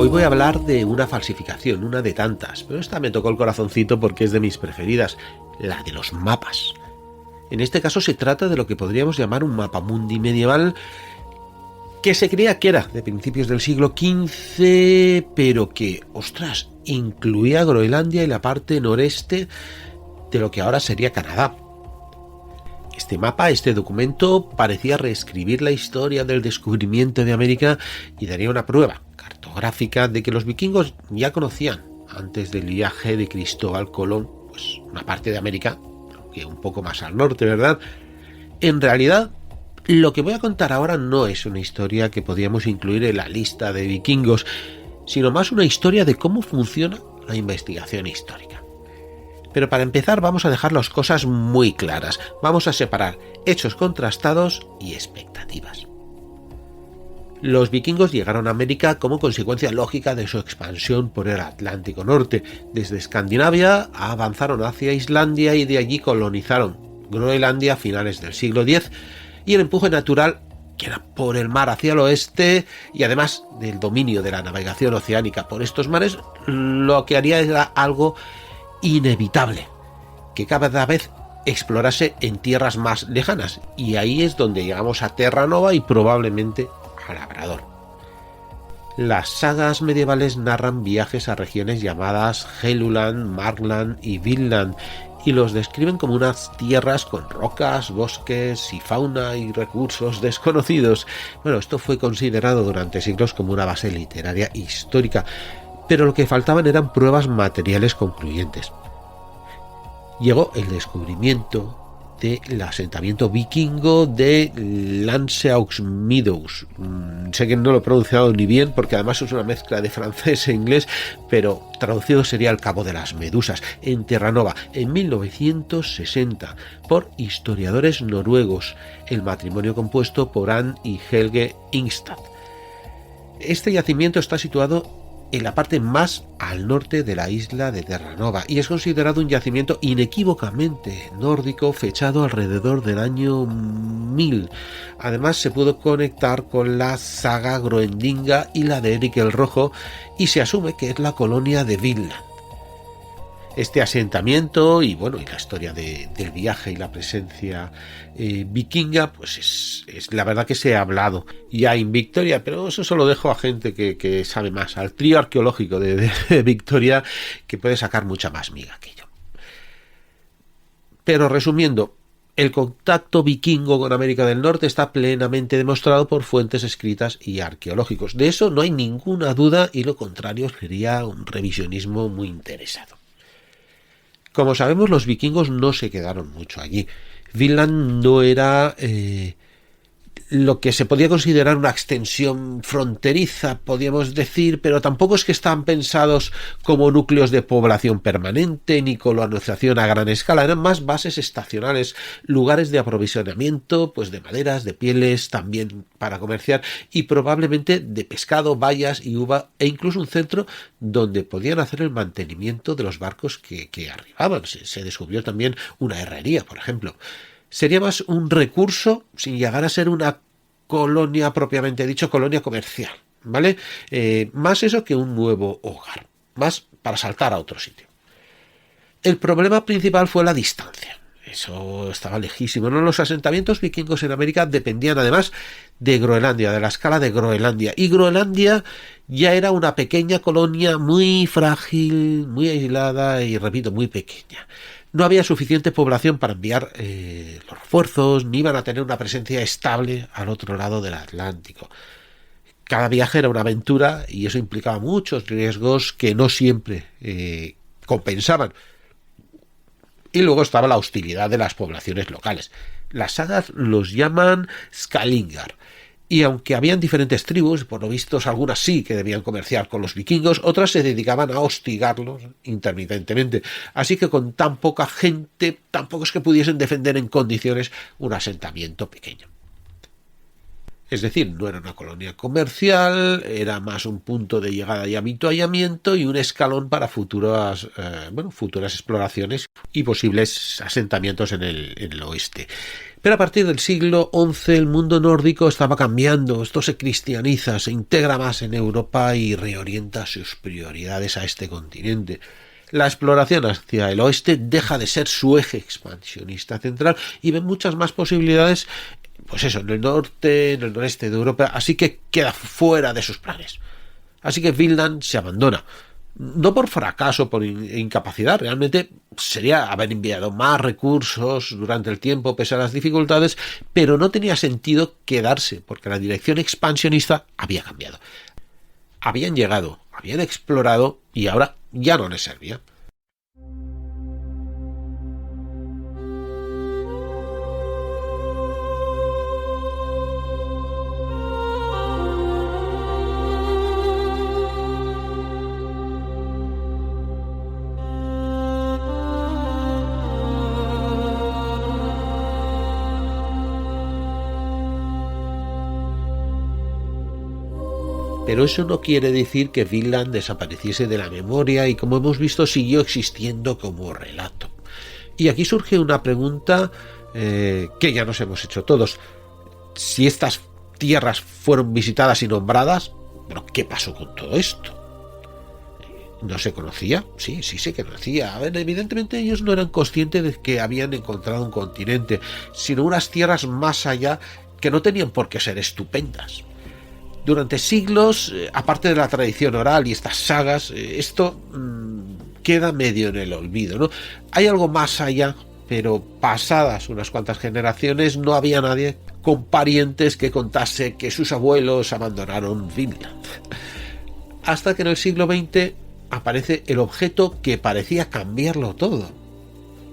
Hoy voy a hablar de una falsificación, una de tantas, pero esta me tocó el corazoncito porque es de mis preferidas, la de los mapas. En este caso se trata de lo que podríamos llamar un mapamundi medieval que se creía que era de principios del siglo XV, pero que, ostras, incluía Groenlandia y la parte noreste de lo que ahora sería Canadá. Este mapa, este documento, parecía reescribir la historia del descubrimiento de América y daría una prueba cartográfica de que los vikingos ya conocían, antes del viaje de Cristóbal Colón, pues una parte de América, aunque un poco más al norte, ¿verdad? En realidad, lo que voy a contar ahora no es una historia que podíamos incluir en la lista de vikingos, sino más una historia de cómo funciona la investigación histórica. Pero para empezar vamos a dejar las cosas muy claras. Vamos a separar hechos contrastados y expectativas. Los vikingos llegaron a América como consecuencia lógica de su expansión por el Atlántico Norte. Desde Escandinavia avanzaron hacia Islandia y de allí colonizaron Groenlandia a finales del siglo X, y el empuje natural, que era por el mar hacia el oeste, y además del dominio de la navegación oceánica por estos mares, lo que haría era algo inevitable, que cada vez explorase en tierras más lejanas, y ahí es donde llegamos a Terra Nova y probablemente a Labrador. Las sagas medievales narran viajes a regiones llamadas Helluland, Markland y Vinland, y los describen como unas tierras con rocas, bosques y fauna y recursos desconocidos. Bueno, esto fue considerado durante siglos como una base literaria histórica, pero lo que faltaban eran pruebas materiales concluyentes. Llegó el descubrimiento del asentamiento vikingo de Lanceaux Meadows. Sé que no lo he pronunciado ni bien porque además es una mezcla de francés e inglés, pero traducido sería el Cabo de las Medusas, en Terra Nova, en 1960, por historiadores noruegos, el matrimonio compuesto por Anne y Helge Ingstad. Este yacimiento está situado en la parte más al norte de la isla de Terra Nova y es considerado un yacimiento inequívocamente nórdico fechado alrededor del año 1000. Además se pudo conectar con la saga groendinga y la de Eric el Rojo y se asume que es la colonia de Vinland. Este asentamiento y la historia del viaje y la presencia vikinga, pues es la verdad que se ha hablado ya en Victoria, pero eso se lo dejo a gente que sabe más, al trío arqueológico de Victoria, que puede sacar mucha más miga que yo. Pero resumiendo, el contacto vikingo con América del Norte está plenamente demostrado por fuentes escritas y arqueológicos. De eso no hay ninguna duda y lo contrario sería un revisionismo muy interesado. Como sabemos, los vikingos no se quedaron mucho allí. Vinland no era lo que se podía considerar una extensión fronteriza, podríamos decir, pero tampoco es que estaban pensados como núcleos de población permanente ni colonización a gran escala. Eran más bases estacionales, lugares de aprovisionamiento, pues de maderas, de pieles, también para comerciar, y probablemente de pescado, bayas y uva, e incluso un centro donde podían hacer el mantenimiento de los barcos que arribaban. Se descubrió también una herrería, por ejemplo. Sería más un recurso sin llegar a ser una colonia propiamente dicho, colonia comercial, ¿vale? Más eso que un nuevo hogar, más para saltar a otro sitio. El problema principal fue la distancia. Eso estaba lejísimo, ¿no? Los asentamientos vikingos en América dependían además de Groenlandia, de la escala de Groenlandia. Y Groenlandia ya era una pequeña colonia muy frágil, muy aislada y, repito, muy pequeña. No había suficiente población para enviar los refuerzos, ni iban a tener una presencia estable al otro lado del Atlántico. Cada viaje era una aventura y eso implicaba muchos riesgos que no siempre compensaban. Y luego estaba la hostilidad de las poblaciones locales. Las sagas los llaman Skalingar. Y aunque habían diferentes tribus, por lo visto algunas sí que debían comerciar con los vikingos, otras se dedicaban a hostigarlos intermitentemente. Así que con tan poca gente, tampoco es que pudiesen defender en condiciones un asentamiento pequeño. Es decir, no era una colonia comercial, era más un punto de llegada y avituallamiento y un escalón para futuras exploraciones y posibles asentamientos en el oeste. Pero a partir del siglo XI el mundo nórdico estaba cambiando, esto se cristianiza, se integra más en Europa y reorienta sus prioridades a este continente. La exploración hacia el oeste deja de ser su eje expansionista central y ve muchas más posibilidades, pues eso, en el norte, en el noreste de Europa, así que queda fuera de sus planes. Así que Vinland se abandona. No por fracaso, por incapacidad, realmente sería haber enviado más recursos durante el tiempo pese a las dificultades, pero no tenía sentido quedarse, porque la dirección expansionista había cambiado. Habían llegado, habían explorado y ahora ya no les servía. Pero eso no quiere decir que Vinland desapareciese de la memoria y, como hemos visto, siguió existiendo como relato. Y aquí surge una pregunta que ya nos hemos hecho todos. Si estas tierras fueron visitadas y nombradas, bueno, ¿qué pasó con todo esto? ¿No se conocía? Sí se conocía. A ver, evidentemente ellos no eran conscientes de que habían encontrado un continente, sino unas tierras más allá que no tenían por qué ser estupendas. Durante siglos, aparte de la tradición oral y estas sagas, esto queda medio en el olvido, ¿no? Hay algo más allá, pero pasadas unas cuantas generaciones no había nadie con parientes que contase que sus abuelos abandonaron Vinland. Hasta que en el siglo XX aparece el objeto que parecía cambiarlo todo.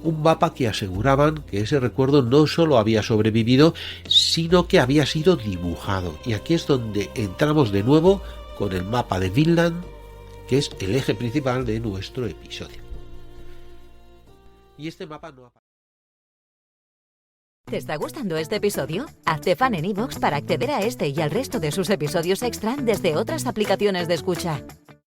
Un mapa que aseguraban que ese recuerdo no solo había sobrevivido, sino que había sido dibujado. Y aquí es donde entramos de nuevo con el mapa de Vinland, que es el eje principal de nuestro episodio. Y este mapa no aparece. ¿Te está gustando este episodio? Hazte fan en iVoox para acceder a este y al resto de sus episodios extra desde otras aplicaciones de escucha.